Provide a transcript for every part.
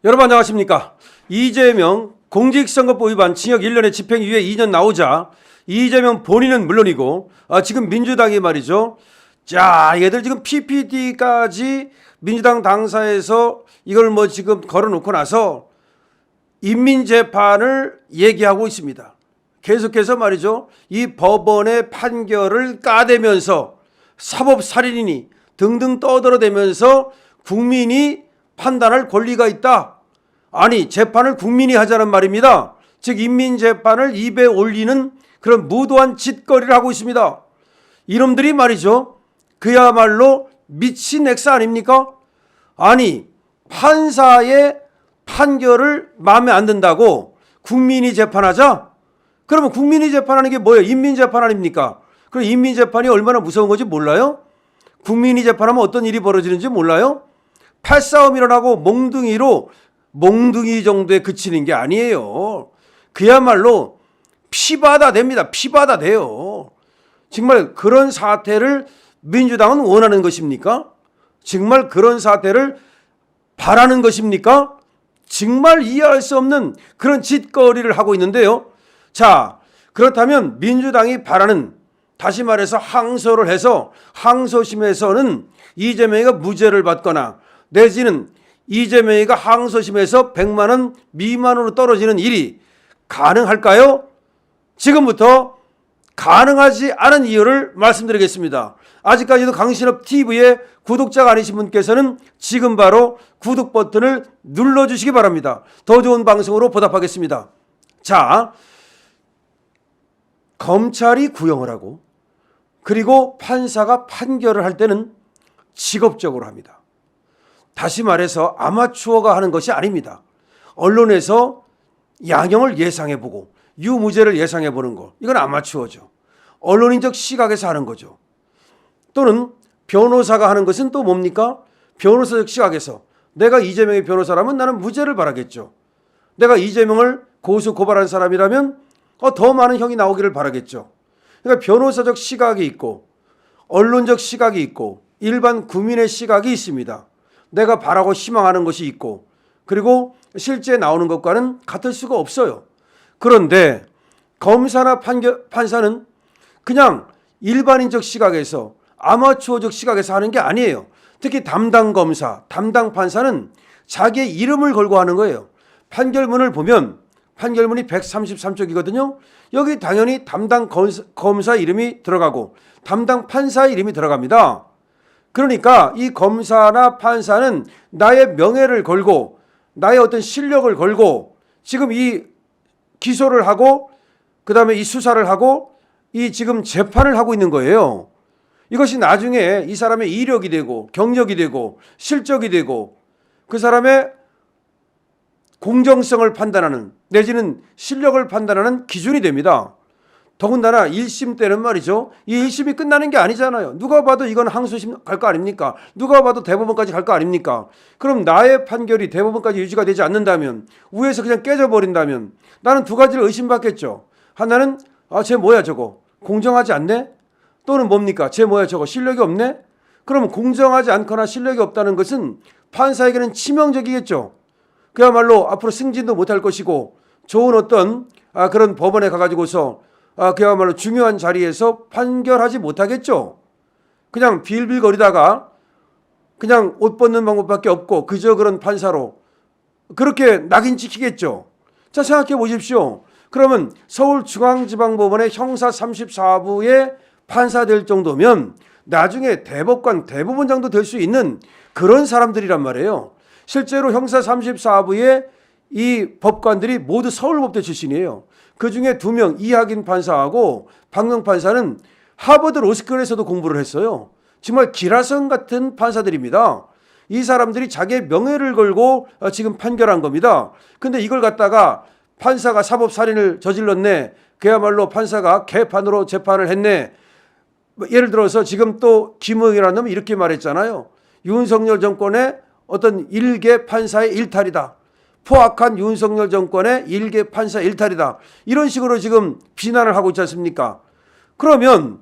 여러분 안녕하십니까. 이재명 공직선거법 위반 징역 1년에 집행유예 2년 나오자 이재명 본인은 물론이고 지금 민주당이 말이죠. 자, 얘들 지금 PPT까지 민주당 당사에서 이걸 뭐 지금 걸어놓고 나서 인민재판을 얘기하고 있습니다. 계속해서 말이죠. 이 법원의 판결을 까대면서 사법살인이니 등등 떠들어대면서 국민이 판단할 권리가 있다. 아니, 재판을 국민이 하자는 말입니다. 즉 인민재판을 입에 올리는 그런 무도한 짓거리를 하고 있습니다. 이놈들이 말이죠. 그야말로 미친 액사 아닙니까? 아니, 판사의 판결을 마음에 안 든다고 국민이 재판하자? 그러면 국민이 재판하는 게 뭐예요? 인민재판 아닙니까? 그럼 인민재판이 얼마나 무서운 건지 몰라요? 국민이 재판하면 어떤 일이 벌어지는지 몰라요? 팔싸움 일어나고 몽둥이 정도에 그치는 게 아니에요. 그야말로 피바다 됩니다. 피바다 돼요. 정말 그런 사태를 민주당은 원하는 것입니까? 정말 그런 사태를 바라는 것입니까? 정말 이해할 수 없는 그런 짓거리를 하고 있는데요. 자, 그렇다면 민주당이 바라는, 다시 말해서 항소를 해서 항소심에서는 이재명이가 무죄를 받거나 내지는 이재명이가 항소심에서 100만 원 미만으로 떨어지는 일이 가능할까요? 지금부터 가능하지 않은 이유를 말씀드리겠습니다. 아직까지도 강신업 TV의 구독자가 아니신 분께서는 지금 바로 구독 버튼을 눌러주시기 바랍니다. 더 좋은 방송으로 보답하겠습니다. 자, 검찰이 구형을 하고 그리고 판사가 판결을 할 때는 직업적으로 합니다. 다시 말해서 아마추어가 하는 것이 아닙니다. 언론에서 양형을 예상해보고 유무죄를 예상해보는 거, 이건 아마추어죠. 언론인적 시각에서 하는 거죠. 또는 변호사가 하는 것은 또 뭡니까? 변호사적 시각에서 내가 이재명의 변호사라면 나는 무죄를 바라겠죠. 내가 이재명을 고소 고발한 사람이라면 더 많은 형이 나오기를 바라겠죠. 그러니까 변호사적 시각이 있고 언론적 시각이 있고 일반 국민의 시각이 있습니다. 내가 바라고 희망하는 것이 있고 그리고 실제 나오는 것과는 같을 수가 없어요. 그런데 검사나 판사는 그냥 일반인적 시각에서 아마추어적 시각에서 하는 게 아니에요. 특히 담당 검사, 담당 판사는 자기의 이름을 걸고 하는 거예요. 판결문을 보면 판결문이 133쪽이거든요. 여기 당연히 담당 검사 이름이 들어가고 담당 판사 이름이 들어갑니다. 그러니까 이 검사나 판사는 나의 명예를 걸고 나의 어떤 실력을 걸고 지금 이 기소를 하고 그다음에 이 수사를 하고 이 지금 재판을 하고 있는 거예요. 이것이 나중에 이 사람의 이력이 되고 경력이 되고 실적이 되고 그 사람의 공정성을 판단하는 내지는 실력을 판단하는 기준이 됩니다. 더군다나 1심 때는 말이죠. 이 1심이 끝나는 게 아니잖아요. 누가 봐도 이건 항소심 갈 거 아닙니까? 누가 봐도 대법원까지 갈 거 아닙니까? 그럼 나의 판결이 대법원까지 유지가 되지 않는다면 위에서 그냥 깨져버린다면 나는 두 가지를 의심받겠죠. 하나는 쟤 뭐야 저거 공정하지 않네? 또는 뭡니까? 쟤 뭐야 저거 실력이 없네? 그러면 공정하지 않거나 실력이 없다는 것은 판사에게는 치명적이겠죠. 그야말로 앞으로 승진도 못할 것이고 좋은 어떤 그런 법원에 가가지고서 그야말로 중요한 자리에서 판결하지 못하겠죠. 그냥 빌빌거리다가 그냥 옷 벗는 방법밖에 없고 그저 그런 판사로 그렇게 낙인 찍히겠죠. 자, 생각해 보십시오. 그러면 서울중앙지방법원의 형사 34부의 판사 될 정도면 나중에 대법관, 대법원장도 될 수 있는 그런 사람들이란 말이에요. 실제로 형사 34부의 이 법관들이 모두 서울법대 출신이에요. 그중에 2명 이학인 판사하고 박명 판사는 하버드 로스쿨에서도 공부를 했어요. 정말 기라성 같은 판사들입니다. 이 사람들이 자기의 명예를 걸고 지금 판결한 겁니다. 근데 이걸 갖다가 판사가 사법살인을 저질렀네. 그야말로 판사가 개판으로 재판을 했네. 예를 들어서 지금 또 김웅이라는 놈이 이렇게 말했잖아요. 윤석열 정권의 어떤 일개 판사의 일탈이다. 포악한 윤석열 정권의 일개 판사 일탈이다. 이런 식으로 지금 비난을 하고 있지 않습니까? 그러면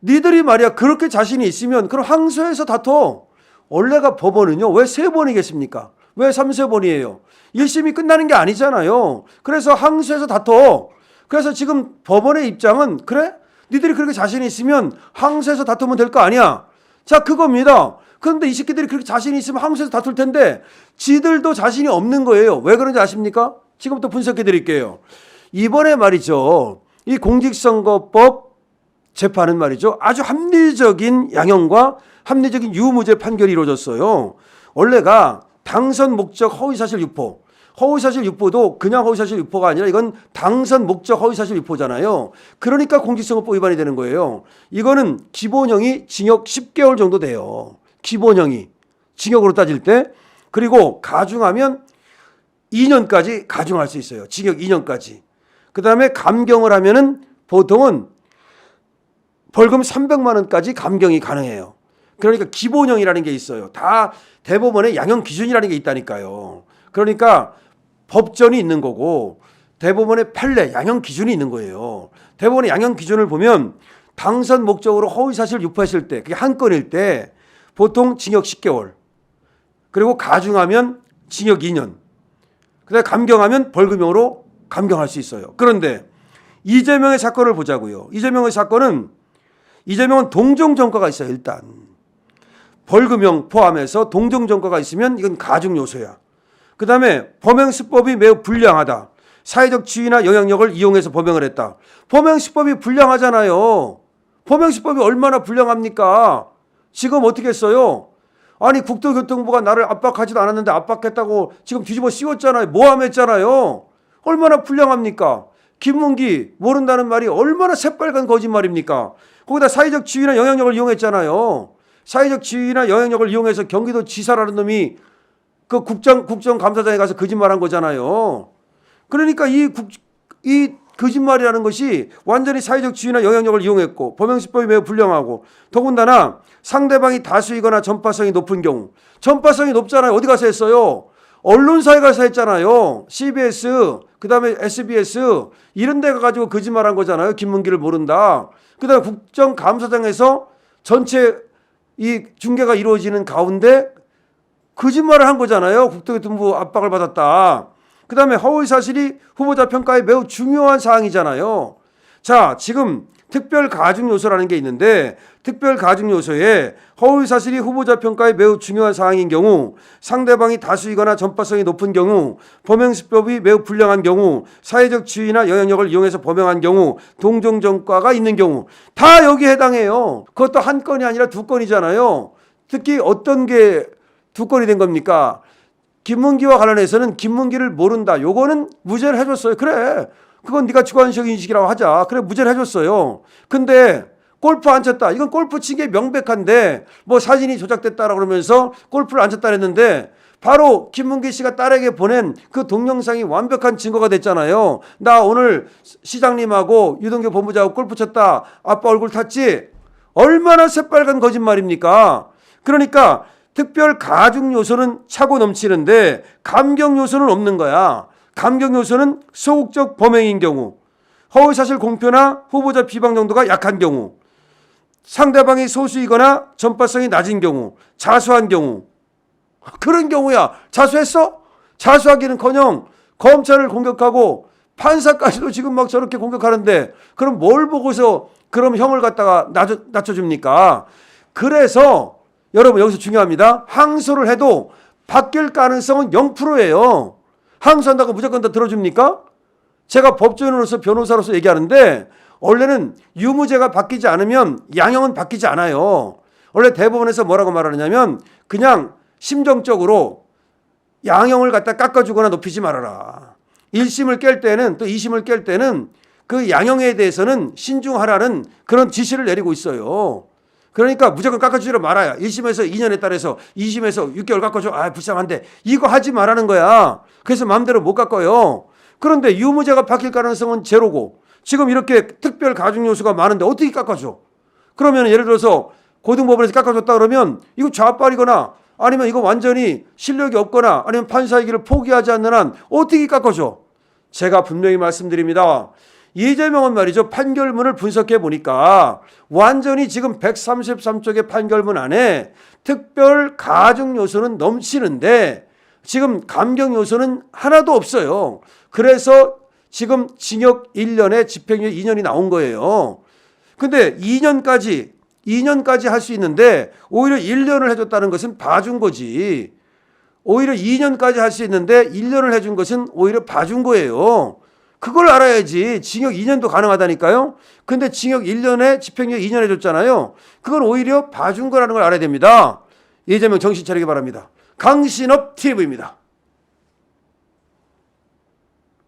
니들이 말이야 그렇게 자신이 있으면 그럼 항소해서 다퉈. 원래가 법원은요 왜 3번이겠습니까? 왜 3세 번이에요? 1심이 끝나는 게 아니잖아요. 그래서 항소해서 다퉈. 그래서 지금 법원의 입장은 그래? 니들이 그렇게 자신 있으면 항소해서 다투면 될 거 아니야. 자, 그겁니다. 그런데 이 새끼들이 그렇게 자신이 있으면 항소해서 다툴 텐데 지들도 자신이 없는 거예요. 왜 그런지 아십니까? 지금부터 분석해 드릴게요. 이번에 말이죠. 이 공직선거법 재판은 말이죠. 아주 합리적인 양형과 합리적인 유무죄 판결이 이루어졌어요. 원래가 당선 목적 허위사실 유포. 허위사실 유포도 그냥 허위사실 유포가 아니라 이건 당선 목적 허위사실 유포잖아요. 그러니까 공직선거법 위반이 되는 거예요. 이거는 기본형이 징역 10개월 정도 돼요. 기본형이 징역으로 따질 때. 그리고 가중하면 2년까지 가중할 수 있어요. 징역 2년까지. 그 다음에 감경을 하면은 보통은 벌금 300만 원까지 감경이 가능해요. 그러니까 기본형이라는 게 있어요. 다 대법원의 양형 기준이라는 게 있다니까요. 그러니까 법전이 있는 거고 대법원의 판례 양형 기준이 있는 거예요. 대법원의 양형 기준을 보면 당선 목적으로 허위사실 유포했을 때 그게 한 건일 때 보통 징역 10개월 그리고 가중하면 징역 2년 그다음에 감경하면 벌금형으로 감경할 수 있어요. 그런데 이재명의 사건을 보자고요. 이재명의 사건은 이재명은 동종전과가 있어요. 일단 벌금형 포함해서 동종전과가 있으면 이건 가중 요소야. 그 다음에 범행수법이 매우 불량하다. 사회적 지위나 영향력을 이용해서 범행을 했다. 범행수법이 불량하잖아요. 범행수법이 얼마나 불량합니까? 지금 어떻게 했어요? 아니 국토교통부가 나를 압박하지도 않았는데 압박했다고 지금 뒤집어 씌웠잖아요. 모함했잖아요. 얼마나 불량합니까? 김문기 모른다는 말이 얼마나 새빨간 거짓말입니까? 거기다 사회적 지위나 영향력을 이용했잖아요. 사회적 지위나 영향력을 이용해서 경기도 지사라는 놈이 그 국정감사장에 가서 거짓말한 거잖아요. 그러니까 이 거짓말이라는 것이 완전히 사회적 지위나 영향력을 이용했고 범행수법이 매우 불량하고 더군다나 상대방이 다수이거나 전파성이 높은 경우 전파성이 높잖아요. 어디 가서 했어요? 언론사에 가서 했잖아요. CBS 그다음에 SBS 이런 데 가가지고 거짓말한 거잖아요. 김문기를 모른다. 그다음에 국정감사장에서 전체 이 중계가 이루어지는 가운데 거짓말을 한 거잖아요. 국토교통부 압박을 받았다. 그 다음에 허위사실이 후보자 평가에 매우 중요한 사항이잖아요. 자, 지금 특별 가중 요소라는 게 있는데 특별 가중 요소에 허위사실이 후보자 평가에 매우 중요한 사항인 경우 상대방이 다수이거나 전파성이 높은 경우 범행수법이 매우 불량한 경우 사회적 지위나 영향력을 이용해서 범행한 경우 동종전과가 있는 경우 다 여기에 해당해요. 그것도 한 건이 아니라 두 건이잖아요. 특히 어떤 게 두 건이 된 겁니까? 김문기와 관련해서는 김문기를 모른다. 요거는 무죄를 해줬어요. 그래. 그건 네가 주관적 인식이라고 하자. 그래 무죄를 해줬어요. 근데 골프 안 쳤다. 이건 골프 친 게 명백한데 뭐 사진이 조작됐다라고 그러면서 골프를 안 쳤다 그랬는데 바로 김문기 씨가 딸에게 보낸 그 동영상이 완벽한 증거가 됐잖아요. 나 오늘 시장님하고 유동규 본부장하고 골프 쳤다. 아빠 얼굴 탔지? 얼마나 새빨간 거짓말입니까? 그러니까 특별 가중 요소는 차고 넘치는데 감경 요소는 없는 거야. 감경 요소는 소극적 범행인 경우, 허위사실 공표나 후보자 비방 정도가 약한 경우, 상대방이 소수이거나 전파성이 낮은 경우, 자수한 경우. 그런 경우야. 자수했어? 자수하기는커녕 검찰을 공격하고 판사까지도 지금 막 저렇게 공격하는데 그럼 뭘 보고서 그럼 형을 갖다가 낮춰줍니까? 그래서 여러분 여기서 중요합니다. 항소를 해도 바뀔 가능성은 0%예요. 항소한다고 무조건 다 들어줍니까? 제가 법조인으로서 변호사로서 얘기하는데 원래는 유무죄가 바뀌지 않으면 양형은 바뀌지 않아요. 원래 대법원에서 뭐라고 말하느냐면 그냥 심정적으로 양형을 갖다 깎아주거나 높이지 말아라. 1심을 깰 때는 또 2심을 깰 때는 그 양형에 대해서는 신중하라는 그런 지시를 내리고 있어요. 그러니까 무조건 깎아주지를 말아야. 1심에서 2년에 따라서 2심에서 6개월 깎아줘. 아 불쌍한데 이거 하지 말라는 거야. 그래서 마음대로 못 깎아요. 그런데 유무죄가 바뀔 가능성은 제로고 지금 이렇게 특별 가중 요소가 많은데 어떻게 깎아줘? 그러면 예를 들어서 고등법원에서 깎아줬다 그러면 이거 좌빨이거나 아니면 이거 완전히 실력이 없거나 아니면 판사의 길을 포기하지 않는 한 어떻게 깎아줘? 제가 분명히 말씀드립니다. 이재명은 말이죠. 판결문을 분석해 보니까 완전히 지금 133쪽의 판결문 안에 특별 가중 요소는 넘치는데 지금 감경 요소는 하나도 없어요. 그래서 지금 징역 1년에 집행유예 2년이 나온 거예요. 근데 2년까지 할 수 있는데 오히려 1년을 해줬다는 것은 봐준 거지. 오히려 2년까지 할 수 있는데 1년을 해준 것은 오히려 봐준 거예요. 그걸 알아야지. 징역 2년도 가능하다니까요. 근데 징역 1년에 집행유예 2년 해줬잖아요. 그걸 오히려 봐준 거라는 걸 알아야 됩니다. 이재명 정신 차리기 바랍니다. 강신업 TV입니다.